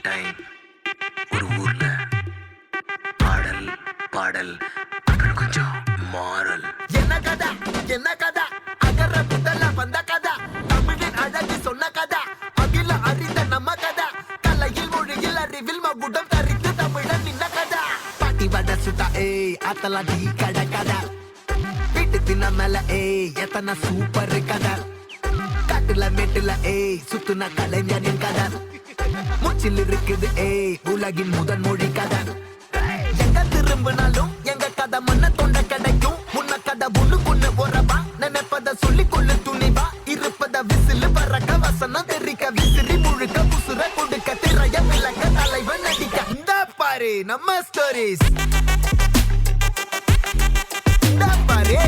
Time ஒரு ஊர்ல பாடல் பாடல் அப்புறம் கொஞ்சம் மாறல். என்ன கதை அகர முதல வந்த கதை, தமிழின் அழகு சொன்ன கதை, அகில அறிந்த நம்ம கதை, கலையில் மொழியில் அறிவில் மகுடம் தரித்து தமிழன் நின்ன கதை. பாட்டி வட சுட்டா அத்தலா டீ கடை கதை, வீட்டு தின்ன மேல எத்தனை சூப்பர் கதை, காட்டுல மேட்டுல சுத்துன கலைஞனின் கதை, மூச்சில் இருக்குது உலகின் முதன் மொழி கதை. எங்க திரும்பினாலும் எங்க கதை மண்ண தொண்ட கிடைக்கும், முன்ன கதை ஒண்ணு உறவா, நினைப்பத சொல்லி கொள்ளு துணிவா, இருப்பத விசிலு பறக்க வசனம் தெரிக்க, விசிறி முழுக்க புசுர கொடுக்க, திரைய விளக்க, தலைவன் நடிக்க. இந்த பாரு நம்ம ஸ்டோரிஸ், இந்த பாரு